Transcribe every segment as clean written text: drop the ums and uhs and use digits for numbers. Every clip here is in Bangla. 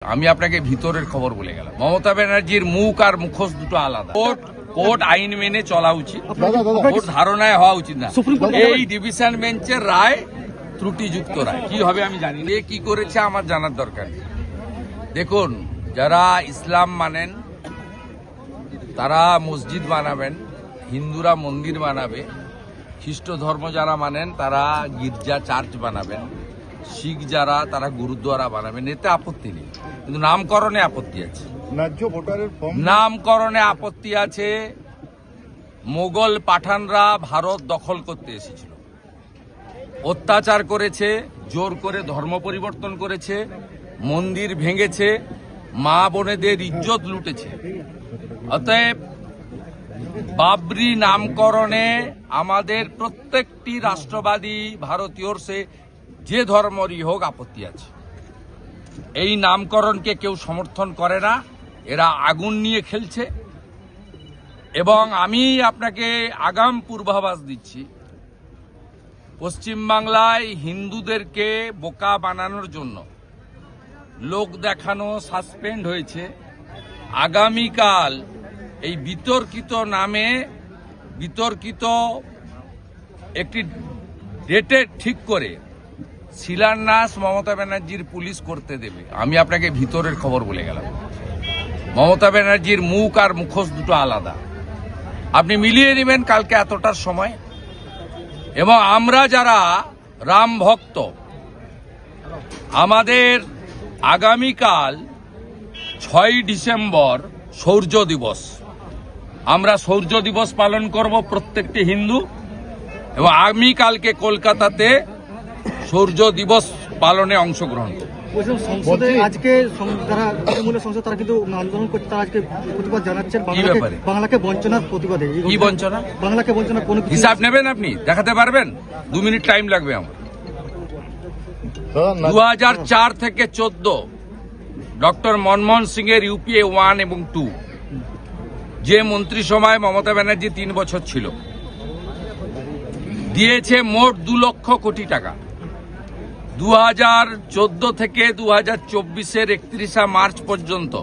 আমি আপনাকে ভিতরের খবর বলে গেলাম। মমতা ব্যানার্জির মুখ আর মুখোশ দুটো আলাদা। কোর্ট আইন মেনে চলা উচিত, কোর্ট ধারণায় হওয়া উচিত না। এই ডিভিশন বেঞ্চের রায় ত্রুটিযুক্ত রায়। কি হবে আমি জানি না, কি করেছে আমার জানার দরকার নেই। দেখুন, যারা ইসলাম মানেন তারা মসজিদ বানাবেন, হিন্দুরা মন্দির বানাবে, খ্রিস্ট ধর্ম যারা মানেন তারা গির্জা চার্চ বানাবেন, শিখ যারা তারা গুরুদ্বারা বানাবেন, এতে আপত্তি নেই। কিন্তু নামকরণে আপত্তি আছে। নামকরণে আপত্তি আছে। মোগল পাঠানরা ভারত দখল করতে এসেছিল, অত্যাচার করেছে, জোর করে ধর্ম পরিবর্তন করেছে, মন্দির ভেঙেছে, মা বোনেদের ইজ্জত লুটেছে। অতএব বাবরি নামকরণে আমাদের প্রত্যেকটি রাষ্ট্রবাদী ভারতীয়র সে যে ধর্মরই হোক আপত্তি আছে। এই নামকরণকে কেউ সমর্থন করে না, এরা আগুন নিয়ে খেলছে। এবং আমি আপনাকে আগাম পূর্বাভাস দিচ্ছি, পশ্চিমবাংলায় হিন্দুদেরকে বোকা বানানোর জন্য লোক দেখানো সাসপেন্ড হয়েছে। আগামীকাল এই বিতর্কিত নামে বিতর্কিত একটি ডেটে ঠিক করে শিলান্যাস মমতা ব্যানার্জির পুলিশ করতে দেবে। আমি আপনাকে ভিতরের খবর বলে গেলাম। মমতা ব্যানার্জির মুখ আর মুখোশ দুটো আলাদা। আপনি মিলিয়ে নেবেন কালকে এতটার সময়। এবং আমরা যারা রাম ভক্ত, আমাদের আগামীকাল 6 ডিসেম্বর শৌর্য দিবস। আমরা শৌর্য দিবস পালন করব প্রত্যেকটি হিন্দু। এবং আমি কালকে কলকাতাতে শৌর্য দিবস পালনে অংশগ্রহণ করব। সংসদে আজকে যারা তৃণমূলের সংসদ তারা কিন্তু আন্দোলন করছে, তারা আজকে প্রতিবাদ জানাচ্ছেন বাংলাকে বঞ্চনার প্রতিবাদে। কি বঞ্চনা? বাংলাকে বঞ্চনা কোন হিসাব নেবেন আপনি? দেখাতে পারবেন? 2 মিনিট টাইম লাগবে আমার। 2004 থেকে 14 ডক্টর মনমোহন সিং এর ইউপিএ 1 এবং 2 যে মন্ত্রিসভায় মমতা ব্যানার্জি 3 বছর ছিল, দিয়েছে মোট 2 লক্ষ কোটি টাকা। 2014 থেকে 2024-এর 31 মার্চ পর্যন্ত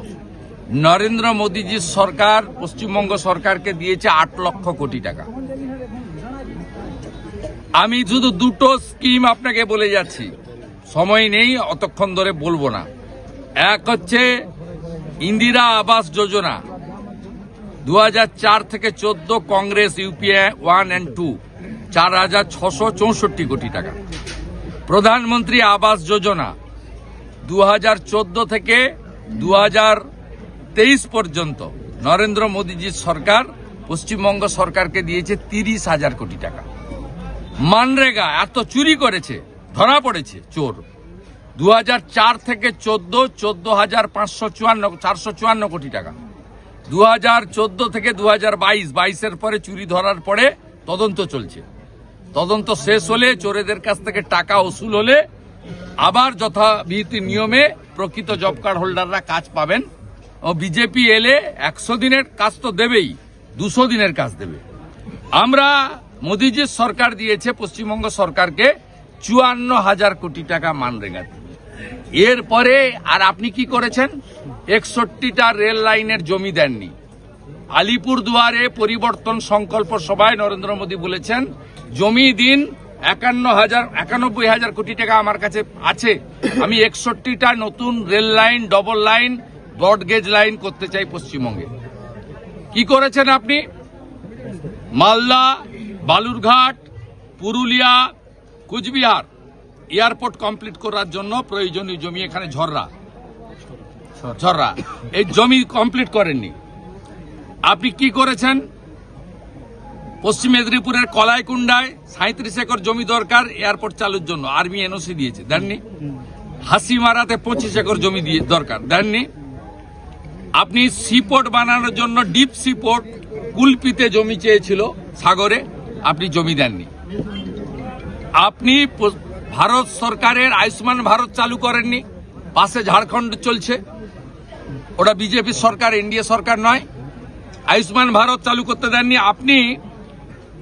নরেন্দ্র মোদীজির সরকার পশ্চিমবঙ্গ সরকারকে দিয়েছে 8 লক্ষ কোটি টাকা। আমি শুধু দুটো স্কিম আপনাকে বলে যাচ্ছি, সময় নেই অতক্ষণ ধরে বলবো না। এক হচ্ছে ইন্দিরা আবাস যোজনা, 2004 থেকে 14 কংগ্রেস ইউপিএ 1 এবং 2 4,664 কোটি টাকা। প্রধানমন্ত্রী আবাস যোজনা 2014 থেকে 2023 পর্যন্ত নরেন্দ্র মোদীজির সরকার পশ্চিমবঙ্গ সরকারকে দিয়েছে 30,000 কোটি টাকা। মানরেগা এত চুরি করেছে, ধরা পড়েছে চোর। 2004 থেকে 14 454 কোটি টাকা। 2014 থেকে 2022 পরে চুরি ধরার পরে তদন্ত চলছে। তদন্ত শেষ হলে, চোরেদের কাছ থেকে টাকা উসুল হলে আবার যথাবিধি নিয়মে প্রকৃত জব কার্ড হোল্ডাররা কাজ পাবেন। ও বিজেপি এলে 100 দিনের কাজ তো দেবেই, 200 দিনের কাজ দেবে। আমরা মোদীজির সরকার দিয়েছে পশ্চিমবঙ্গ সরকারকে 54,000 কোটি টাকা মানরেগা। এরপরে আর আপনি কি করেছেন? 61টা রেল লাইনের জমি দেননি। আলিপুরদুয়ারে পরিবর্তন সংকল্প সভায় নরেন্দ্র মোদী বলেছেন জমি দিন 91,000 কোটি টাকা আমার কাছে আছে, আমি 61টা নতুন rail line, double line, broad gauge line করতে চাই পশ্চিমবঙ্গে। কি করেছেন আপনি? মালদা, বালুরঘাট, পুরুলিয়া, কুচবিহার এয়ারপোর্ট কমপ্লিট করার জন্য প্রয়োজনীয় জমি এখানে ঝররা এই জমি কমপ্লিট করেননি। আপনি কি করেছেন? পশ্চিম মেদিনীপুরের কলাইকুণ্ডায় 37 একর জমি দরকার এয়ারপোর্ট চালুর জন্য, আর্মি এনওসি দিয়েছে, দেননি। হাসিমারাতে 25 একর জমি দিয়ে দরকার, দেননি। আপনি সিপোর্ট বানানোর জন্য ডিপ সিপোর্ট কুলপিতে জমি চেয়েছিল সাগরে, আপনি জমি দেননি। আপনি ভারত সরকারের আয়ুষ্মান ভারত চালু করেননি, পাশে ঝাড়খণ্ড চলছে, ওটা বিজেপি সরকার, এনডিএ সরকার নয়। আয়ুষ্মান ভারত চালু করতে দেননি। আপনি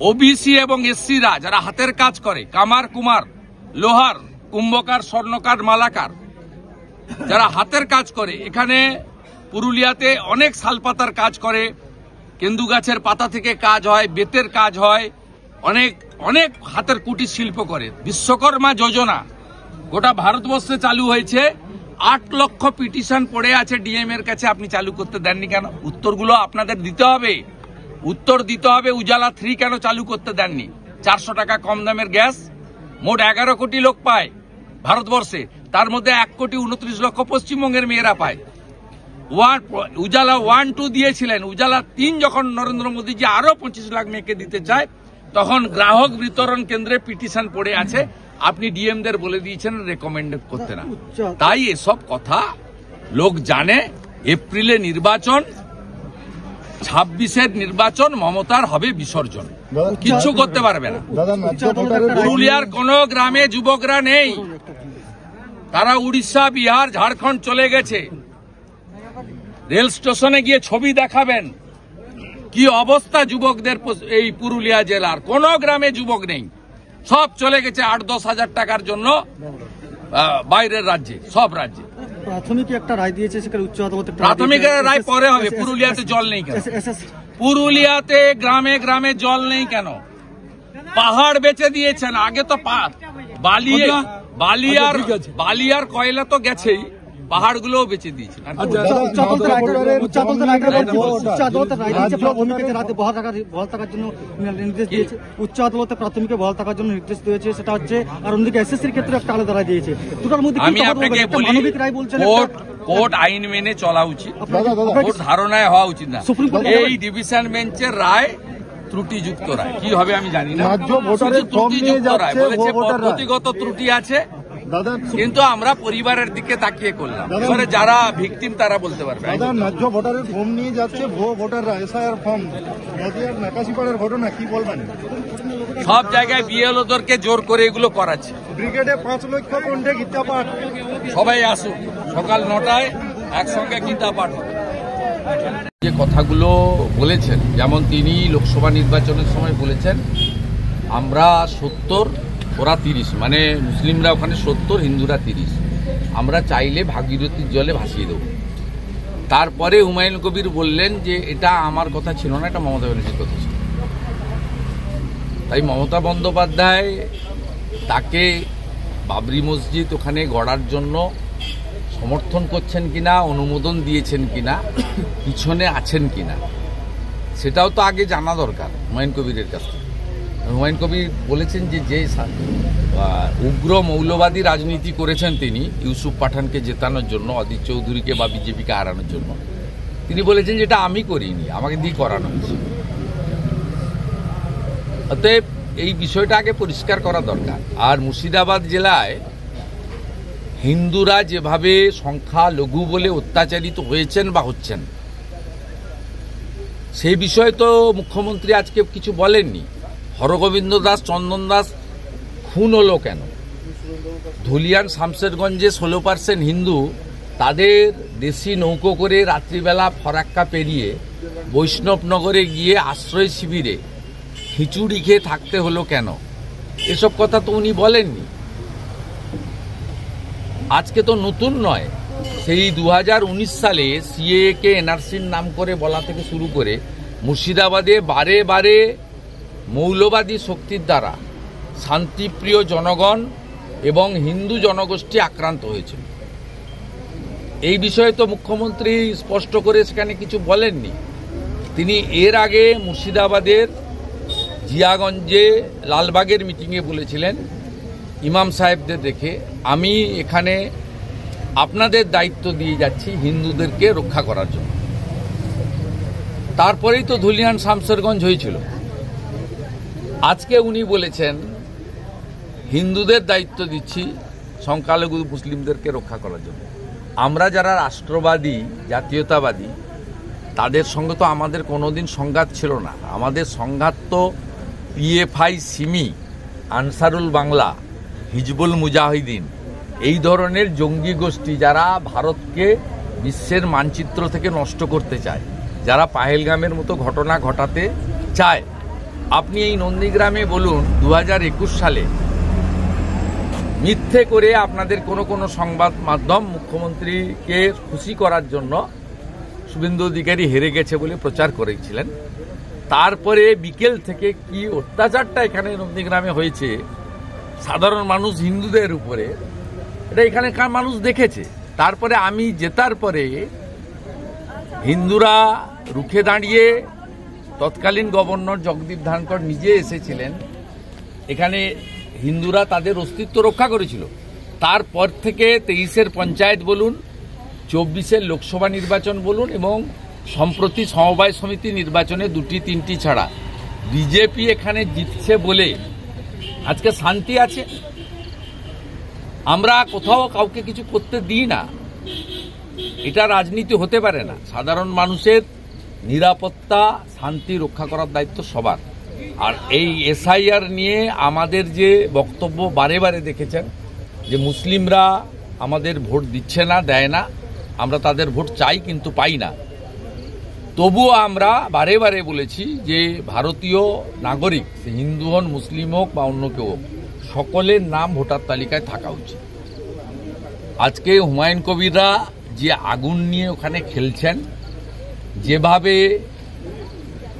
ওবিসি এবং এসসিরা যারা হাতের কাজ করে, কামার কুমার, লোহার, কুম্ভকার, স্বর্ণকার, মালাকার, যারা হাতের কাজ করে, এখানে পুরুলিয়াতে অনেক শালপাতার কাজ করে, কেন্দু গাছের পাতা থেকে কাজ হয়, বেতের কাজ হয়, অনেক অনেক হাতের কুটির শিল্প করে। বিশ্বকর্মা যোজনা গোটা ভারতবর্ষে চালু হয়েছে, 8 লক্ষ পিটিশন পড়ে আছে ডিএম এর কাছে, আপনি চালু করতে দেননি কেন? উত্তরগুলো আপনাদের দিতে হবে, উত্তর দিতে হবে। উজালা 3 কেন চালু করতে দেননি? 400 টাকা কম দামের গ্যাস, মোট 11 কোটি লোক পায় ভারতবর্ষে, তার মধ্যে 1,29,00,000 পশ্চিমবঙ্গের মেয়েরা পায়। উজালা 1-2 দিয়েছিলেন, উজালা 3 যখন নরেন্দ্র মোদীজি আরো 25 লাখ মেয়েকে দিতে চায়, তখন গ্রাহক বিতরণ কেন্দ্রে পিটিশন পড়ে আছে, আপনি ডিএমদের বলে দিয়েছেন রেকমেন্ড করতে না। তাই এসব কথা লোক জানে। এপ্রিলে নির্বাচন, 26-এর নির্বাচন, মমতার হবে বিসর্জন, কিচ্ছু করতে পারবে না। পুরুলিয়ার কোন গ্রামে যুবকরা নেই, তারা উড়িষ্যা, বিহার, ঝাড়খণ্ড চলে গেছে। রেল স্টেশনে গিয়ে ছবি দেখাবেন কি অবস্থা যুবকদের। এই পুরুলিয়া জেলার কোন গ্রামে যুবক নেই, সব চলে গেছে 8-10 হাজার টাকার জন্য বাইরের রাজ্যে, সব রাজ্যে। প্রাথমিক একটা রায় দিয়েছে, সেখানে উচ্চ আদালত প্রাথমিক রায় পরে হবে। পুরুলিয়াতে জল নেই কেন? পুরুলিয়াতে গ্রামে গ্রামে জল নেই কেন? পাহাড় বেচে দিয়েছেন। আগে তো বালি আর কয়লা তো গেছেই, পাহাড়গুলোও বেচে দিয়েছেন। উচ্চ আদালতে প্রাথমিকে বহাল থাকার জন্য নির্দেশ দিয়েছে, সেটা হচ্ছে। আর অন্যদিকে এসএসসির ক্ষেত্রে একটা আলাদা রায় দিয়েছে। দুটোর মধ্যে আমি আপনাকে বলি, কোর্ট আইন মেনে চলা উচিত, কোর্ট ধারণায় হওয়া উচিত না। এই ডিভিশন বেঞ্চের রায় ত্রুটিযুক্ত রায়, কি হবে আমি জানি না। ত্রুটিযুক্ত রায় বলেছে, পদ্ধতিগত ত্রুটি আছে, কিন্তু আমরা পরিবারের দিকে তাকিয়ে করলাম। এবারে যারা ভিকটিম তারা বলতে পারবে। ন্যায্য ভোটারের ফর্ম নিয়ে যাচ্ছে, ভোটাররা এসআইআর ফর্ম, নদিয়ার নাকাশিপাড়ার ঘটনা কি বলবেন? সব জায়গায় বিএলওদেরকে জোর করে এগুলো করাচ্ছে। ব্রিগেডে 5 লক্ষ কণ্ঠে গীতা পাঠ। সবাই আসুক, সকাল 9টায় একসঙ্গে গীতা পাঠ হবে। যে কথাগুলো বলেছেন, যেমন তিনি লোকসভা নির্বাচনের সময় বলেছেন আমরা 70, ওরা 30, মানে মুসলিমরা ওখানে 70, হিন্দুরা 30, আমরা চাইলে ভাগীরথীর জলে ভাসিয়ে দেব। তারপরে হুমায়ুন কবির বললেন যে এটা আমার কথা ছিল না, এটা মমতা ব্যানার্জির কথা ছিল। তাই মমতা বন্দ্যোপাধ্যায় তাকে বাবরি মসজিদ ওখানে গড়ার জন্য সমর্থন করছেন কিনা, অনুমোদন দিয়েছেন কিনা, পিছনে আছেন কিনা, সেটাও তো আগে জানা দরকার হুমায়ুন কবিরের কাছ থেকে। হুমায়ুন কবির বলেছেন যে উগ্র মৌলবাদী রাজনীতি করেছেন তিনি ইউসুফ পাঠানকে জেতানোর জন্য, অদিত চৌধুরীকে বা বিজেপিকে হারানোর জন্য, তিনি বলেছেন যেটা আমি করিনি, আমাকে দিয়ে করানো হয়েছে। অতএব এই বিষয়টা আগে পরিষ্কার করা দরকার। আর মুর্শিদাবাদ জেলায় হিন্দুরা যেভাবে সংখ্যা লঘু বলে অত্যাচারিত হয়েছেন বা হচ্ছেন, সেই বিষয়ে তো মুখ্যমন্ত্রী আজকে কিছু বলেননি। হরগোবিন্দ দাস, চন্দন দাস খুন হলো কেন? ধুলিয়ান শামশেরগঞ্জে 16% হিন্দু তাদের দেশি নৌকো করে রাত্রিবেলা ফরাক্কা পেরিয়ে বৈষ্ণবনগরে গিয়ে আশ্রয় শিবিরে খিচুড়ি খেয়ে থাকতে হলো কেন? এসব কথা তো উনি বলেননি। আজকে তো নতুন নয়, সেই 2019 সালে সিএকে এনআরসির নাম করে বলা থেকে শুরু করে মুর্শিদাবাদে বারে বারে মৌলবাদী শক্তির দ্বারা শান্তিপ্রিয় জনগণ এবং হিন্দু জনগোষ্ঠী আক্রান্ত হয়েছিল। এই বিষয়ে তো মুখ্যমন্ত্রী স্পষ্ট করে সেখানে কিছু বলেননি। তিনি এর আগে মুর্শিদাবাদের জিয়াগঞ্জে লালবাগের মিটিংয়ে বলেছিলেন ইমাম সাহেবদের দেখে, আমি এখানে আপনাদের দায়িত্ব দিয়ে যাচ্ছি হিন্দুদেরকে রক্ষা করার জন্য। তারপরেই তো ধুলিয়ান শামশেরগঞ্জ হয়েছিল। আজকে উনি বলেছেন হিন্দুদের দায়িত্ব দিচ্ছি সংখ্যালঘু মুসলিমদেরকে রক্ষা করার জন্য। আমরা যারা রাষ্ট্রবাদী, জাতীয়তাবাদী, তাদের সঙ্গে তো আমাদের কোনোদিন সংঘাত ছিল না। আমাদের সংঘাত তো পিএফআই, সিমি, আনসারুল বাংলা, হিজবুল মুজাহিদিন, এই ধরনের জঙ্গি গোষ্ঠী যারা ভারতকে বিশ্বের মানচিত্র থেকে নষ্ট করতে চায়, যারা পাহেলগামের মতো ঘটনা ঘটাতে চায়। আপনি এই নন্দীগ্রামে বলুন 2021 সালে মিথ্যে করে আপনাদের কোনো সংবাদ মাধ্যম মুখ্যমন্ত্রীকে খুশি করার জন্য শুভেন্দু অধিকারী হেরে গেছে বলে প্রচার করেছিলেন। তারপরে বিকেল থেকে কি অত্যাচারটা এখানে নন্দীগ্রামে হয়েছে সাধারণ মানুষ হিন্দুদের উপরে, এটা এখানকার মানুষ দেখেছে। তারপরে আমি জেতার পরে হিন্দুরা রুখে দাঁড়িয়ে তৎকালীন গভর্নর জগদীপ ধনখড় নিজে এসেছিলেন এখানে, হিন্দুরা তাদের অস্তিত্ব রক্ষা করেছিল। তারপর থেকে 23-এর পঞ্চায়েত বলুন, 24-এর লোকসভা নির্বাচন বলুন এবং সম্প্রতি সমবায় সমিতি নির্বাচনে 2-3টি ছাড়া বিজেপি এখানে জিতছে বলে আজকে শান্তি আছে। আমরা কোথাও কাউকে কিছু করতে দিই না, এটা রাজনীতি হতে পারে না। সাধারণ মানুষের নিরাপত্তা শান্তি রক্ষা করার দায়িত্ব সবার। আর এই এসআইআর নিয়ে আমাদের যে বক্তব্য বারে বারে দেখেছেন যে মুসলিমরা আমাদের ভোট দিচ্ছে না, দেয় না, আমরা তাদের ভোট চাই কিন্তু পাই না। তবুও আমরা বারে বারে বলেছি যে ভারতীয় নাগরিক, হিন্দু হন, মুসলিম হোক বা অন্য কেউ হোক, সকলের নাম ভোটার তালিকায় থাকা উচিত। আজকে হুমায়ুন কবিররা যে আগুন নিয়ে ওখানে খেলছেন, যেভাবে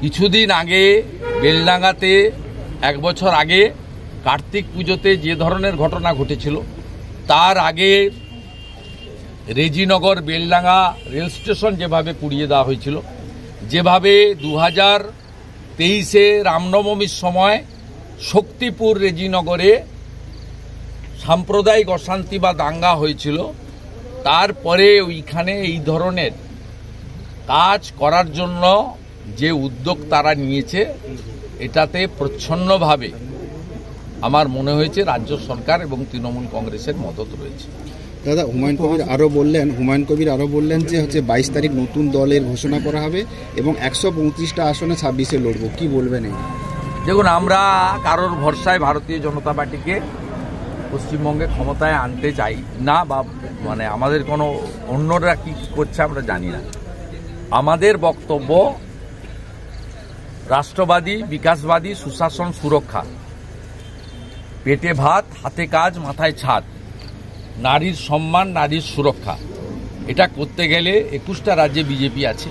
কিছুদিন আগে বেলডাঙ্গাতে 1 বছর আগে কার্তিক পুজোতে যে ধরনের ঘটনা ঘটেছিল, তার আগে রেজিনগর বেলডাঙ্গা রেল স্টেশন যেভাবে পুড়িয়ে দেওয়া হয়েছিল, যেভাবে 2023-এ রামনবমীর সময় শক্তিপুর রেজিনগরে সাম্প্রদায়িক অশান্তি বা দাঙ্গা হয়েছিল, তারপরে ওইখানে এই ধরনের কাজ করার জন্য যে উদ্যোগ তারা নিয়েছে, এটাতে প্রচ্ছন্নভাবে আমার মনে হয়েছে রাজ্য সরকার এবং তৃণমূল কংগ্রেসের মদত রয়েছে। দাদা, হুমায়ুন কবির আরো বললেন যে 22 তারিখ নতুন দলের ঘোষণা করা হবে এবং 135টা আসনে 26-এ লড়বো, কি বলবেন? এই দেখুন, আমরা কারোর ভরসায় ভারতীয় জনতা পার্টিকে পশ্চিমবঙ্গে ক্ষমতায় আনতে চাই না, বা মানে আমাদের কোনো অন্যরা কি করছে আমরা জানি না। আমাদের বক্তব্য রাষ্ট্রবাদী, বিকাশবাদী, সুশাসন, সুরক্ষা, পেটে ভাত, হাতে কাজ, মাথায় ছাদ, নারীর সম্মান, নারীর সুরক্ষা, এটা করতে গেলে 21টা রাজ্যে বিজেপি আছে।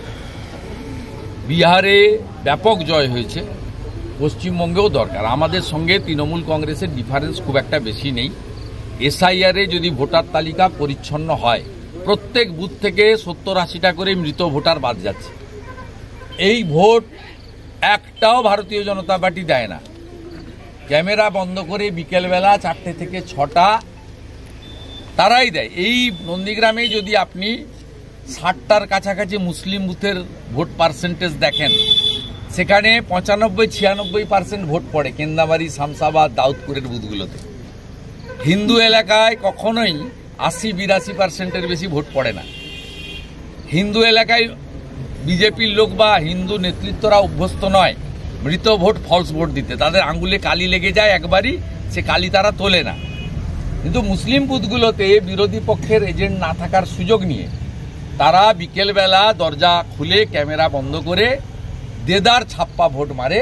বিহারে ব্যাপক জয় হয়েছে, পশ্চিমবঙ্গেও দরকার। আমাদের সঙ্গে তৃণমূল কংগ্রেসের ডিফারেন্স খুব একটা বেশি নেই। এসআইআরে যদি ভোটার তালিকা পরিচ্ছন্ন হয়, প্রত্যেক বুথ থেকে 70-80টা করে মৃত ভোটার বাদ যাচ্ছে। এই ভোট একটাও ভারতীয় জনতা পার্টি দেয় না। ক্যামেরা বন্ধ করে বিকেলবেলা 4টে থেকে 6টা তারাই দেয়। এই নন্দীগ্রামে যদি আপনি 60টার কাছাকাছি মুসলিম বুথের ভোট পার্সেন্টেজ দেখেন, সেখানে 95-96% ভোট পড়ে কেন্দাবাড়ি, শামসাবাদ, দাউদপুরের বুথগুলোতে। হিন্দু এলাকায় কখনোই 80-82%-এর বেশি ভোট পড়ে না। হিন্দু এলাকায় বিজেপির লোক বা হিন্দু নেতৃত্বরা অভ্যস্ত নয় মৃত ভোট, ফলস ভোট দিতে। তাদের আঙ্গুলে কালি লেগে যায় একবারই, সে কালি তারা তোলে না। কিন্তু মুসলিম বুথগুলোতে বিরোধী পক্ষের এজেন্ট না থাকার সুযোগ নিয়ে তারা বিকেলবেলা দরজা খুলে ক্যামেরা বন্ধ করে দেদার ছাপ্পা ভোট মারে।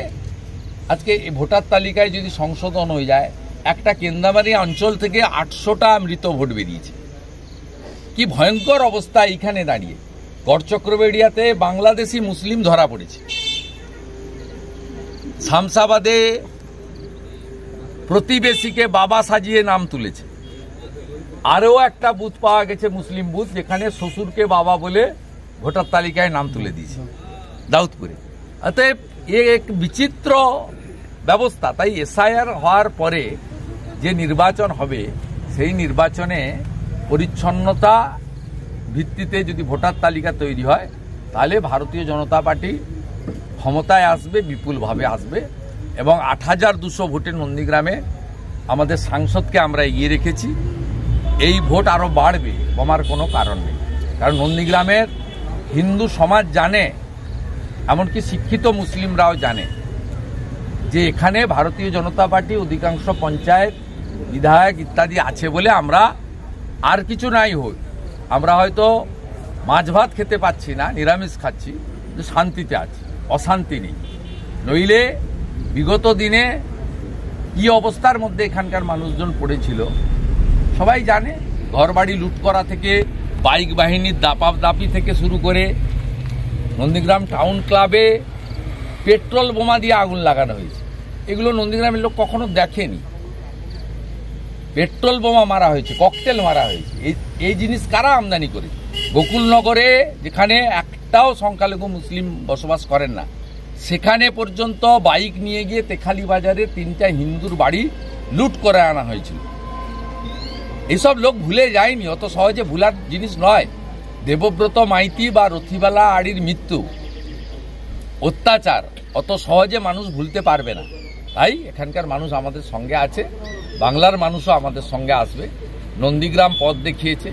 আজকে এই ভোটার তালিকায় যদি সংশোধন হয়ে যায়, একটা কেন্দামারি অঞ্চল থেকে 800টা মৃত ভোট বেরিয়েছে। কি ভয়ঙ্কর অবস্থা এইখানে দাঁড়িয়ে। গড়চক্রবেড়িয়াতে বাংলাদেশি মুসলিম ধরা পড়েছে। শামসাবাদে প্রতিবেশীকে বাবা সাজিয়ে নাম তুলেছে। আরও একটা বুথ পাওয়া গেছে মুসলিম বুথ, যেখানে শ্বশুরকে বাবা বলে ভোটার তালিকায় নাম তুলে দিয়েছে, দাউদপুরে। অতএব এক বিচিত্র ব্যবস্থা। তাই এসআইআর হওয়ার পরে যে নির্বাচন হবে, সেই নির্বাচনে পরিচ্ছন্নতা ভিত্তিতে যদি ভোটার তালিকা তৈরি হয়, তাহলে ভারতীয় জনতা পার্টি ক্ষমতায় আসবে, বিপুলভাবে আসবে। এবং 8200 ভোটে নন্দীগ্রামে আমাদের সাংসদকে আমরা এগিয়ে রেখেছি। এই ভোট আরও বাড়বে, কমার কোনো কারণ নেই। কারণ নন্দীগ্রামের হিন্দু সমাজ জানে, এমনকি শিক্ষিত মুসলিমরাও জানে যে এখানে ভারতীয় জনতা পার্টি অধিকাংশ পঞ্চায়েত, বিধায়ক ইত্যাদি আছে বলে আমরা আর কিছু নাই হই। আমরা হয়তো মাছ ভাত খেতে পাচ্ছি না, নিরামিষ খাচ্ছি, কিন্তু শান্তিতে আছি, অশান্তি নেই। নইলে বিগত দিনে কি অবস্থার মধ্যে এখানকার মানুষজন পড়েছিল, সবাই জানে, ঘরবাড়ি লুট করা থেকে বাইক বাহিনীর দাপাদাপি থেকে শুরু করে নন্দীগ্রাম টাউন ক্লাবে পেট্রোল বোমা দিয়ে আগুন লাগানো হয়েছে। এগুলো নন্দীগ্রামের লোক কখনো দেখেনি। পেট্রোল বোমা মারা হয়েছে, ককটেল মারা হয়েছে। এই জিনিস কারা আমদানি করে? গোকুলনগরে, যেখানে একটাও সংখ্যালঘু মুসলিম বসবাস করেন না, সেখানে পর্যন্ত বাইক নিয়ে গিয়ে তেখালি বাজারে 3টা হিন্দুর বাড়ি লুট করে আনা হয়েছিল। এইসব লোক ভুলে যায়নি, অত সহজে ভুলার জিনিস নয়। দেবব্রত মাইতি বা রথিবালা আড়ির মৃত্যু, অত্যাচার অত সহজে মানুষ ভুলতে পারবে না। তাই এখানকার মানুষ আমাদের সঙ্গে আছে, বাংলার মানুষও আমাদের সঙ্গে আসবে। নন্দীগ্রাম পথ দেখিয়েছে,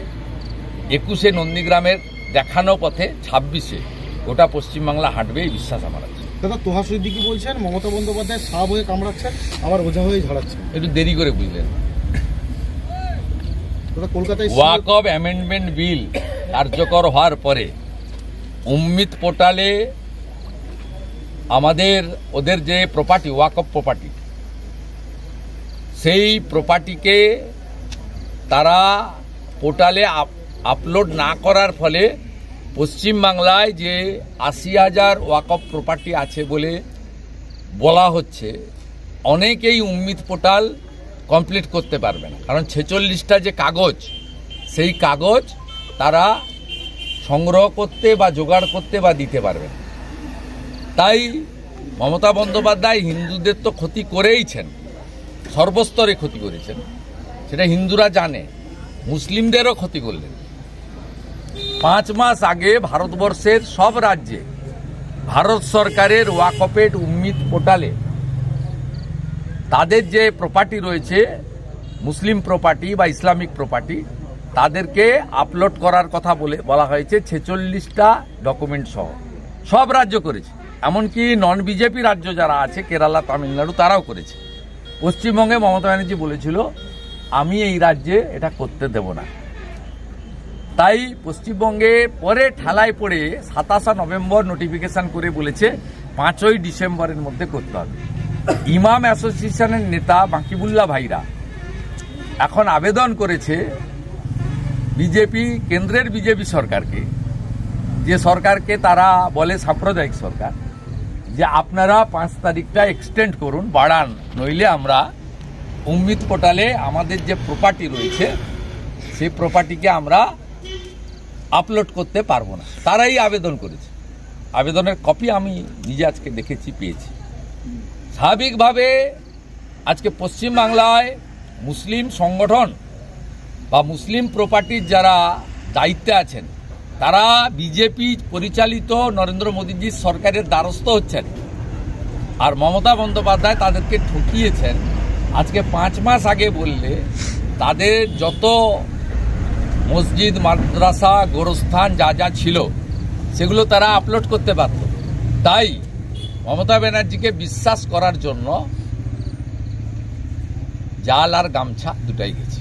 21-এ নন্দীগ্রামের দেখানো পথে 26-এ গোটা পশ্চিমবাংলা হাঁটবে, এই বিশ্বাস আমার আছে। দাদা, তোহা সিদ্দিকী বলছেন মমতা বন্দ্যোপাধ্যায় সাপ হয়ে কামড়াচ্ছেন, আবার ওঝা হয়ে ঝাড়াচ্ছেন। একটু দেরি করে বুঝলেন। কলকাতায় ওয়াকফ অ্যামেন্ডমেন্ট বিল কার্যকর হওয়ার পরে উম্মিত পোর্টালে ওদের যে প্রপার্টি, ওয়াকফ প্রপার্টি, সেই প্রপার্টিকে তারা পোর্টালে আপলোড না করার ফলে পশ্চিমবাংলায় যে 80,000 ওয়াকফ প্রপার্টি আছে বলে বলা হচ্ছে, অনেকেই উম্মিত পোর্টাল কমপ্লিট করতে পারবে না। কারণ 46টা যে কাগজ, সেই কাগজ তারা সংগ্রহ করতে বা জোগাড় করতে বা দিতে পারবে না। তাই মমতা বন্দ্যোপাধ্যায় হিন্দুদের তো ক্ষতি করেইছেন, সর্বস্তরে ক্ষতি করেছেন, সেটা হিন্দুরা জানে। মুসলিমদেরও ক্ষতি করলেন। 5 মাস আগে ভারতবর্ষের সব রাজ্যে ভারত সরকারের ওয়াকফের উম্মিত পোর্টালে তাদের যে প্রপার্টি রয়েছে, মুসলিম প্রপার্টি বা ইসলামিক প্রপার্টি, তাদেরকে আপলোড করার কথা বলা হয়েছে। 46টা ডকুমেন্ট সহ সব রাজ্য করেছে, এমনকি নন বিজেপি রাজ্য যারা আছে, কেরালা, তামিলনাড়ু, তারাও করেছে। পশ্চিমবঙ্গে মমতা ব্যানার্জি বলেছিল, আমি এই রাজ্যে এটা করতে দেব না। তাই পশ্চিমবঙ্গে পরে ঠেলায় পড়ে 27 নভেম্বর নোটিফিকেশন করে বলেছে 5ই ডিসেম্বরের মধ্যে করতে হবে। ইমাম অ্যাসোসিয়েশনের নেতা বাকিবুল্লাহ ভাইরা এখন আবেদন করেছে বিজেপি, কেন্দ্রের বিজেপি সরকারকে, যে সরকারকে তারা বলে সাম্প্রদায়িক সরকার, যে আপনারা 5 তারিখটা এক্সটেন্ড করুন, বাড়ান, নইলে আমরা উম্মিত পোর্টালে আমাদের যে প্রপার্টি রয়েছে সেই প্রপার্টিকে আমরা আপলোড করতে পারবো না। তারাই আবেদন করেছে। আবেদনের কপি আমি নিজে আজকে দেখেছি, পেয়েছি। স্বাভাবিকভাবে আজকে পশ্চিমবাংলায় মুসলিম সংগঠন বা মুসলিম প্রপার্টির যারা দায়িত্বে আছেন, তারা বিজেপি পরিচালিত নরেন্দ্র মোদীজির সরকারের দ্বারস্থ হচ্ছেন, আর মমতা বন্দ্যোপাধ্যায় তাদেরকে ঠকিয়েছেন। আজকে 5 মাস আগে বললে তাদের যত মসজিদ, মাদ্রাসা, গোরস্থান যা যা ছিল সেগুলো তারা আপলোড করতে পারত। তাই মমতা ব্যানার্জিকে বিশ্বাস করার জন্য জাল আর গামছা দুটাই গেছে।